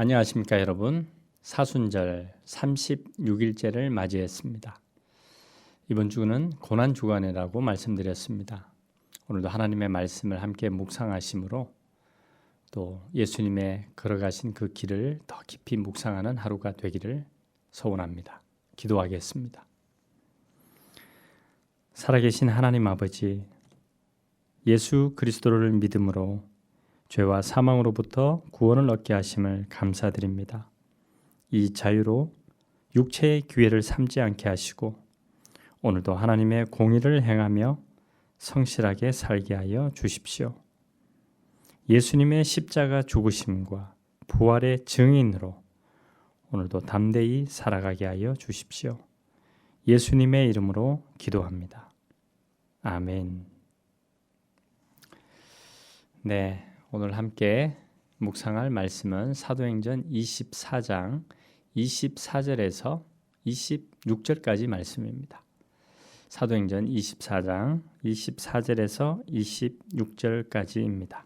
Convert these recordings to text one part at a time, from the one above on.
안녕하십니까 여러분. 사순절 36일째를 맞이했습니다. 이번 주는 고난주간이라고 말씀드렸습니다. 오늘도 하나님의 말씀을 함께 묵상하심으로 또 예수님의 걸어가신 그 길을 더 깊이 묵상하는 하루가 되기를 소원합니다. 기도하겠습니다. 살아계신 하나님 아버지, 예수 그리스도를 믿음으로 죄와 사망으로부터 구원을 얻게 하심을 감사드립니다. 이 자유로 육체의 기회를 삼지 않게 하시고 오늘도 하나님의 공의를 행하며 성실하게 살게 하여 주십시오. 예수님의 십자가 죽으심과 부활의 증인으로 오늘도 담대히 살아가게 하여 주십시오. 예수님의 이름으로 기도합니다. 아멘. 네. 오늘 함께 묵상할 말씀은 사도행전 24장 24절에서 26절까지 말씀입니다. 사도행전 24장 24절에서 26절까지입니다.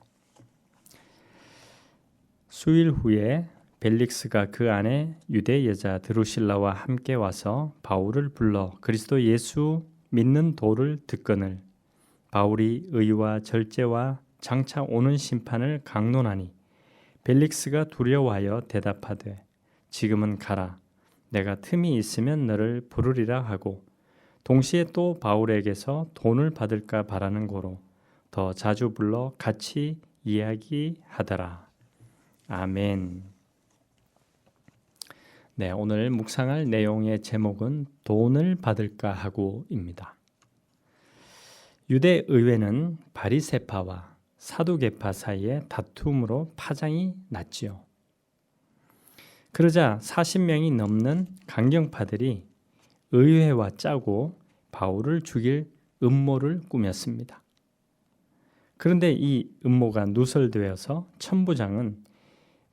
수일 후에 벨릭스가 그 안에 유대 여자 드루실라와 함께 와서 바울을 불러 그리스도 예수 믿는 도를 듣거늘 바울이 의와 절제와 장차 오는 심판을 강론하니 벨릭스가 두려워하여 대답하되 지금은 가라. 내가 틈이 있으면 너를 부르리라 하고 동시에 또 바울에게서 돈을 받을까 바라는 고로 더 자주 불러 같이 이야기하더라. 아멘. 네, 오늘 묵상할 내용의 제목은 돈을 받을까 하고입니다. 유대 의회는 바리새파와 사두개파 사이에 다툼으로 파장이 났지요. 그러자 40명이 넘는 강경파들이 의회와 짜고 바울을 죽일 음모를 꾸몄습니다. 그런데 이 음모가 누설되어서 천부장은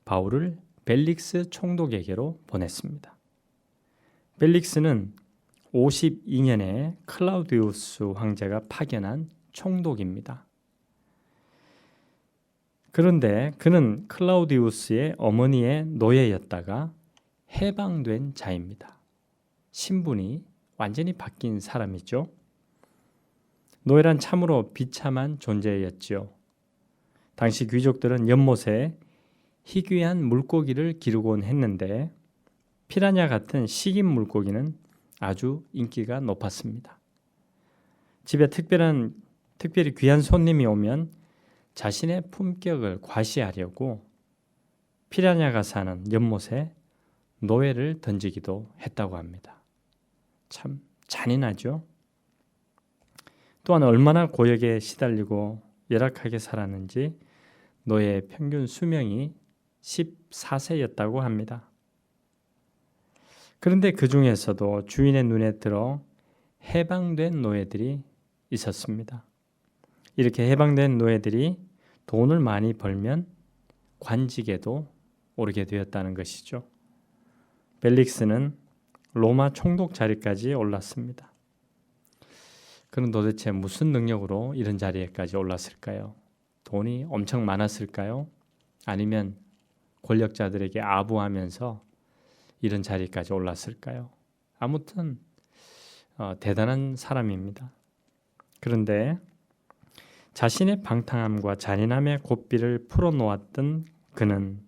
바울을 벨릭스 총독에게로 보냈습니다. 벨릭스는 52년에 클라우디우스 황제가 파견한 총독입니다. 그런데 그는 클라우디우스의 어머니의 노예였다가 해방된 자입니다. 신분이 완전히 바뀐 사람이죠. 노예란 참으로 비참한 존재였지요. 당시 귀족들은 연못에 희귀한 물고기를 기르곤 했는데 피라냐 같은 식인 물고기는 아주 인기가 높았습니다. 집에 특별히 귀한 손님이 오면 자신의 품격을 과시하려고 피라냐가 사는 연못에 노예를 던지기도 했다고 합니다. 참 잔인하죠. 또한 얼마나 고역에 시달리고 열악하게 살았는지 노예의 평균 수명이 14세였다고 합니다. 그런데 그 중에서도 주인의 눈에 들어 해방된 노예들이 있었습니다. 이렇게 해방된 노예들이 돈을 많이 벌면 관직에도 오르게 되었다는 것이죠. 벨릭스는 로마 총독 자리까지 올랐습니다. 그는 도대체 무슨 능력으로 이런 자리에까지 올랐을까요? 돈이 엄청 많았을까요? 아니면 권력자들에게 아부하면서 이런 자리까지 올랐을까요? 아무튼 대단한 사람입니다. 그런데 자신의 방탕함과 잔인함의 고삐를 풀어놓았던 그는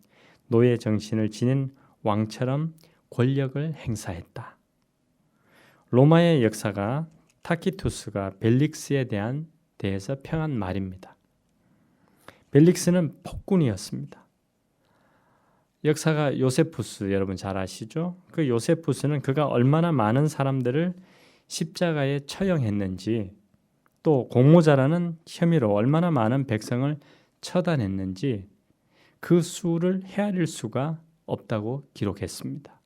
노예 정신을 지닌 왕처럼 권력을 행사했다. 로마의 역사가 타키투스가 벨릭스에 대해서 평한 말입니다. 벨릭스는 폭군이었습니다. 역사가 요세푸스 여러분 잘 아시죠? 그 요세푸스는 그가 얼마나 많은 사람들을 십자가에 처형했는지 또 공모자라는 혐의로 얼마나 많은 백성을 처단했는지 그 수를 헤아릴 수가 없다고 기록했습니다.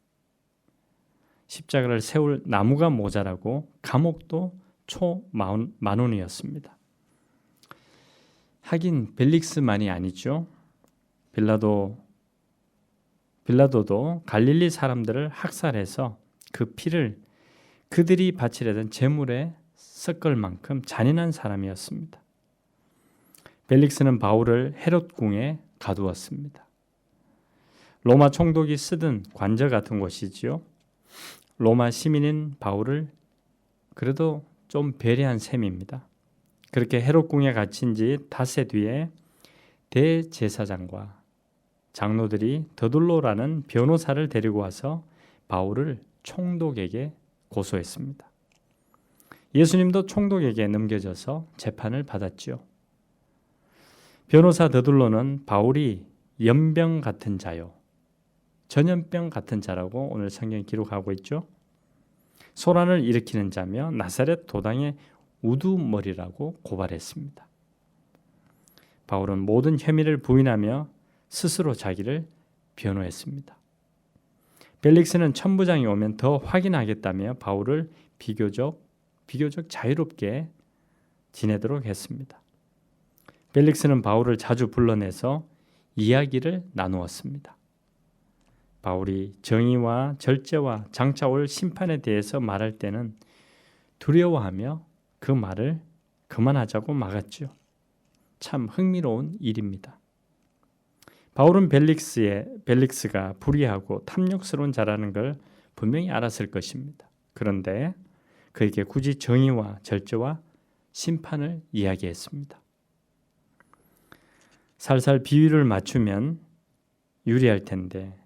십자가를 세울 나무가 모자라고 감옥도 초만원이었습니다. 하긴 벨릭스만이 아니죠. 빌라도도 갈릴리 사람들을 학살해서 그 피를 그들이 바치려던 제물에 섞을 만큼 잔인한 사람이었습니다. 벨릭스는 바울을 헤롯궁에 가두었습니다. 로마 총독이 쓰던 관저 같은 곳이지요. 로마 시민인 바울을 그래도 좀 배려한 셈입니다. 그렇게 헤롯궁에 갇힌 지 닷새 뒤에 대제사장과 장로들이 더둘로라는 변호사를 데리고 와서 바울을 총독에게 고소했습니다. 예수님도 총독에게 넘겨져서 재판을 받았지요. 변호사 더둘로는 바울이 연병 같은 자요, 전염병 같은 자라고 오늘 성경이 기록하고 있죠. 소란을 일으키는 자며 나사렛 도당의 우두머리라고 고발했습니다. 바울은 모든 혐의를 부인하며 스스로 자기를 변호했습니다. 벨릭스는 천부장이 오면 더 확인하겠다며 바울을 비교적 자유롭게 지내도록 했습니다. 벨릭스는 바울을 자주 불러내서 이야기를 나누었습니다. 바울이 정의와 절제와 장차 올 심판에 대해서 말할 때는 두려워하며 그 말을 그만하자고 막았죠. 참 흥미로운 일입니다. 바울은 벨릭스가 불의하고 탐욕스러운 자라는 걸 분명히 알았을 것입니다. 그런데 그에게 굳이 정의와 절제와 심판을 이야기했습니다. 살살 비위를 맞추면 유리할 텐데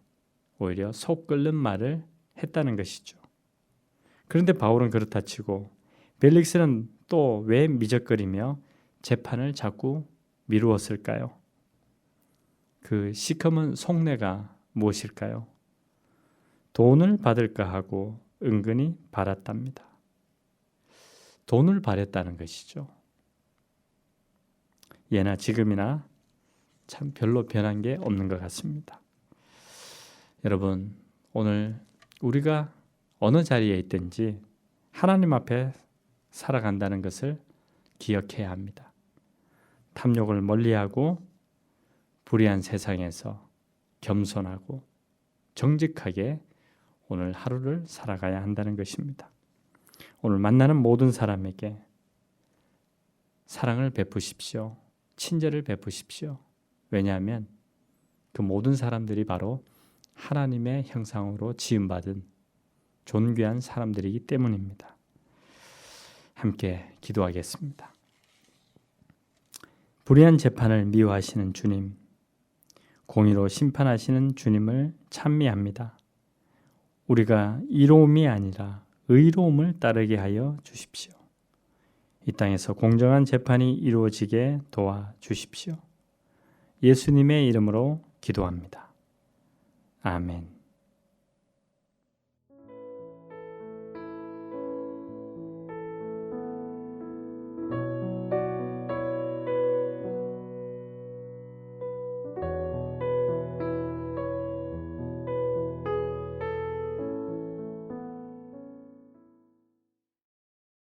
오히려 속 끓는 말을 했다는 것이죠. 그런데 바울은 그렇다 치고 벨릭스는 또 왜 미적거리며 재판을 자꾸 미루었을까요? 그 시커먼 속내가 무엇일까요? 돈을 받을까 하고 은근히 바랐답니다. 돈을 바랬다는 것이죠. 예나 지금이나 참 별로 변한 게 없는 것 같습니다. 여러분, 오늘 우리가 어느 자리에 있든지 하나님 앞에 살아간다는 것을 기억해야 합니다. 탐욕을 멀리하고 불의한 세상에서 겸손하고 정직하게 오늘 하루를 살아가야 한다는 것입니다. 오늘 만나는 모든 사람에게 사랑을 베푸십시오. 친절을 베푸십시오. 왜냐하면 그 모든 사람들이 바로 하나님의 형상으로 지음받은 존귀한 사람들이기 때문입니다. 함께 기도하겠습니다. 불의한 재판을 미워하시는 주님, 공의로 심판하시는 주님을 찬미합니다. 우리가 이로움이 아니라 의로움을 따르게 하여 주십시오. 이 땅에서 공정한 재판이 이루어지게 도와주십시오. 예수님의 이름으로 기도합니다. 아멘.